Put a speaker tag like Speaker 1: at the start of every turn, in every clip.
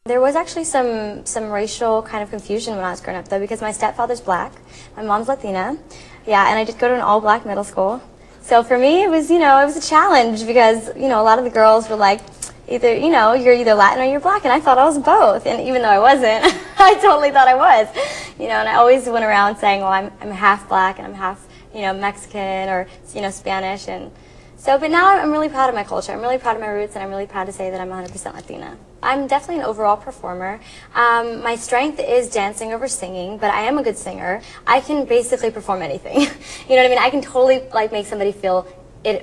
Speaker 1: There was actually some racial kind of confusion when I was growing up, though, because my stepfather's black, my mom's Latina, yeah, and I did go to an all-black middle school. So for me, it was, it was a challenge because, a lot of the girls were like, either, you're either Latin or you're black, and I thought I was both, and even though I wasn't, I totally thought I was, and I always went around saying, well, I'm half black and I'm half, Mexican or, Spanish, and so, but now I'm really proud of my culture. I'm really proud of my roots, and I'm really proud to say that I'm 100% Latina. I'm definitely an overall performer. My strength is dancing over singing, but I am a good singer. I can basically perform anything. You know what I mean? I can totally make somebody feel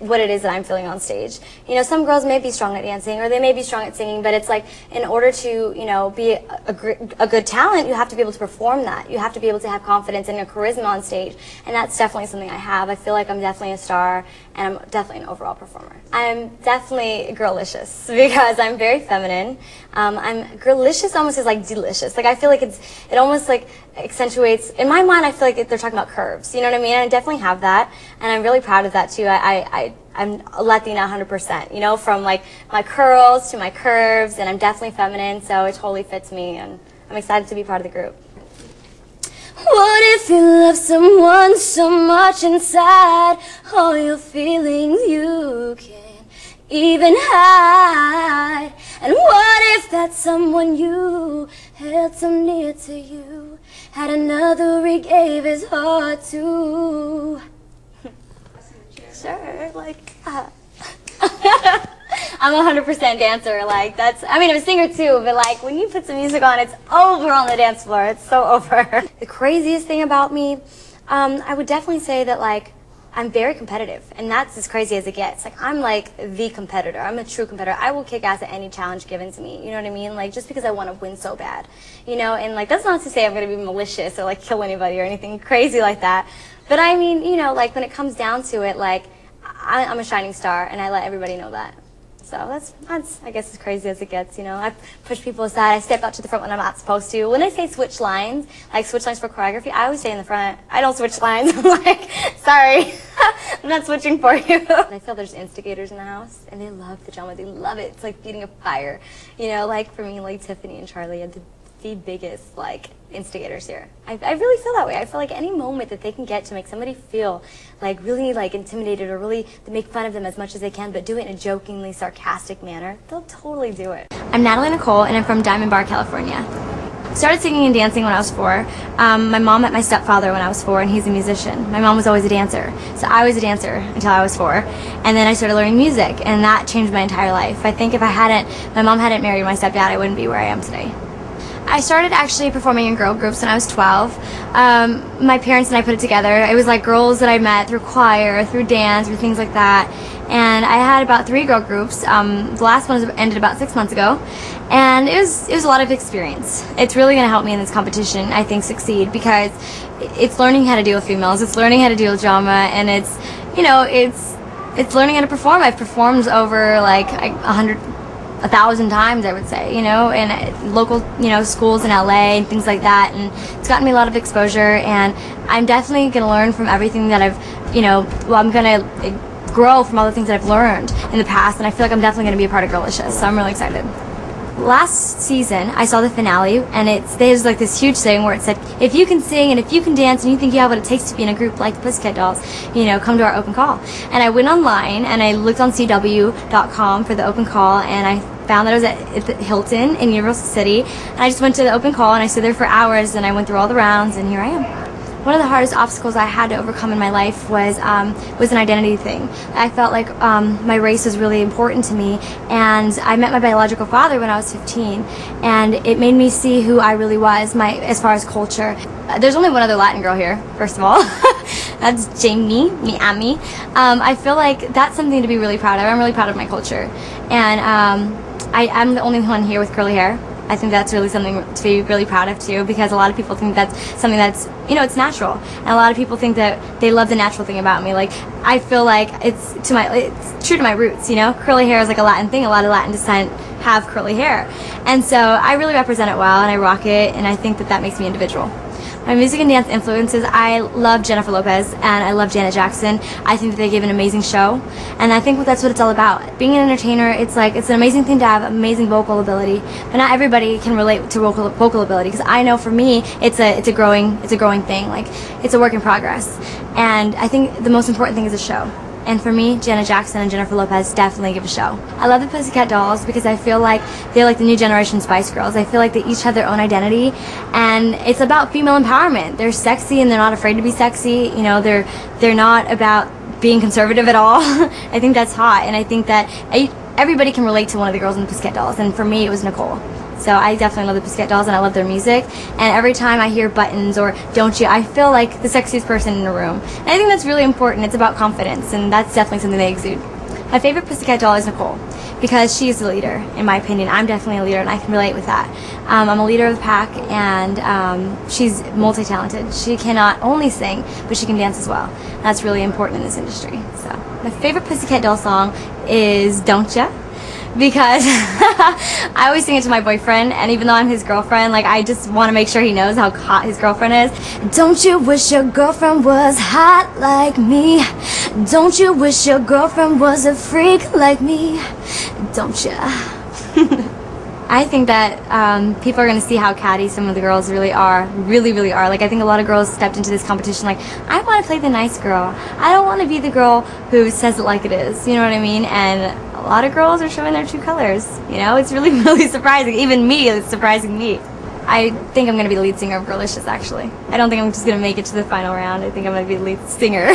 Speaker 1: what it is that I'm feeling on stage. Some girls may be strong at dancing or they may be strong at singing, but it's like in order to, be a good talent, you have to be able to perform that. You have to be able to have confidence and a charisma on stage, and that's definitely something I have. I feel like I'm definitely a star, and I'm definitely an overall performer. I'm definitely girlicious because I'm very feminine. I'm girlicious almost is like delicious. Like I feel like it almost like accentuates, in my mind I feel like they're talking about curves, you know what I mean? And I definitely have that, and I'm really proud of that too. I'm Latina 100%, from like my curls to my curves, and I'm definitely feminine, so it totally fits me, and I'm excited to be part of the group. What if you love someone so much inside, all your feelings you can't even hide? And what if that someone you held so near to you had another he gave his heart to? Sure, I'm a 100% dancer, I'm a singer too, but when you put some music on, it's over on the dance floor, it's so over. The craziest thing about me, I would definitely say that I'm very competitive, and that's as crazy as it gets. I'm the competitor. I'm a true competitor. I will kick ass at any challenge given to me, you know what I mean? Just because I want to win so bad, and that's not to say I'm going to be malicious or kill anybody or anything crazy like that. But I mean, when it comes down to it, I'm a shining star, and I let everybody know that. So that's I guess, as crazy as it gets, I push people aside, I step out to the front when I'm not supposed to. When I say switch lines, switch lines for choreography, I always stay in the front. I don't switch lines. I'm sorry, I'm not switching for you. I feel there's instigators in the house, and they love the drama, they love it. It's like feeding a fire. For me, Tiffany and Charlie are the biggest, instigators here. I really feel that way. I feel like any moment that they can get to make somebody feel really intimidated or really to make fun of them as much as they can, but do it in a jokingly sarcastic manner, they'll totally do it. I'm Natalie Nicole, and I'm from Diamond Bar, California. Started singing and dancing when I was 4. My mom met my stepfather when I was 4, and he's a musician. My mom was always a dancer, so I was a dancer until I was 4, and then I started learning music, and that changed my entire life. I think if my mom hadn't married my stepdad, I wouldn't be where I am today. I started actually performing in girl groups when I was 12. My parents and I put it together. It was girls that I met through choir, through dance, through things like that. And I had about 3 girl groups. The last one ended about 6 months ago. And it was a lot of experience. It's really going to help me in this competition, I think, succeed, because it's learning how to deal with females. It's learning how to deal with drama, and it's learning how to perform. I've performed over 1,000 times, I would say, in local, schools in LA and things like that, and it's gotten me a lot of exposure, and I'm definitely going to learn from everything that I've, I'm going to grow from all the things that I've learned in the past, and I feel like I'm definitely going to be a part of Girlicious, so I'm really excited. Last season, I saw the finale, and there's this huge thing where it said, if you can sing and if you can dance and you think you have what it takes to be in a group like the Pussycat Dolls, come to our open call. And I went online and I looked on CW.com for the open call, and I found that it was at the Hilton in Universal City, and I just went to the open call and I stood there for hours, and I went through all the rounds, and here I am. One of the hardest obstacles I had to overcome in my life was an identity thing. I felt like my race was really important to me, and I met my biological father when I was 15, and it made me see who I really was, as far as culture. There's only one other Latin girl here, first of all. That's Jamie, Miami. I feel like that's something to be really proud of. I'm really proud of my culture, and I'm the only one here with curly hair. I think that's really something to be really proud of too, because a lot of people think that's something that's, it's natural, and a lot of people think that they love the natural thing about me. I feel like it's true to my roots, Curly hair is a Latin thing. A lot of Latin descent have curly hair, and so I really represent it well, and I rock it, and I think that makes me individual. My music and dance influences, I love Jennifer Lopez and I love Janet Jackson. I think that they give an amazing show, and I think that's what it's all about. Being an entertainer, it's like, it's an amazing thing to have amazing vocal ability, but not everybody can relate to vocal ability, because I know for me, it's a growing thing. Like, it's a work in progress, and I think the most important thing is a show. And for me, Janet Jackson and Jennifer Lopez definitely give a show. I love the Pussycat Dolls because I feel like they're like the new generation Spice Girls. I feel like they each have their own identity, and it's about female empowerment. They're sexy and they're not afraid to be sexy. You know, they're not about being conservative at all. I think that's hot, and I think that everybody can relate to one of the girls in the Pussycat Dolls, and for me it was Nicole. So I definitely love the Pussycat Dolls and I love their music, and every time I hear Buttons or Don't You, I feel like the sexiest person in the room. And I think that's really important. It's about confidence, and that's definitely something they exude. My favorite Pussycat Doll is Nicole, because she's the leader, in my opinion. I'm definitely a leader, and I can relate with that. I'm a leader of the pack, and she's multi-talented. She cannot only sing, but she can dance as well. That's really important in this industry. So my favorite Pussycat Doll song is Don't Ya, because I always sing it to my boyfriend, and even though I'm his girlfriend, like, I just want to make sure he knows how hot his girlfriend is. Don't you wish your girlfriend was hot like me? Don't you wish your girlfriend was a freak like me? Don't ya? I think that people are going to see how catty some of the girls really are. Really are. Like, I think a lot of girls stepped into this competition like, I want to play the nice girl. I don't want to be the girl who says it like it is. You know what I mean? And a lot of girls are showing their true colors. You know, it's really surprising. Even me, it's surprising me. I think I'm going to be the lead singer of Girlicious, actually. I don't think I'm just going to make it to the final round. I think I'm going to be the lead singer.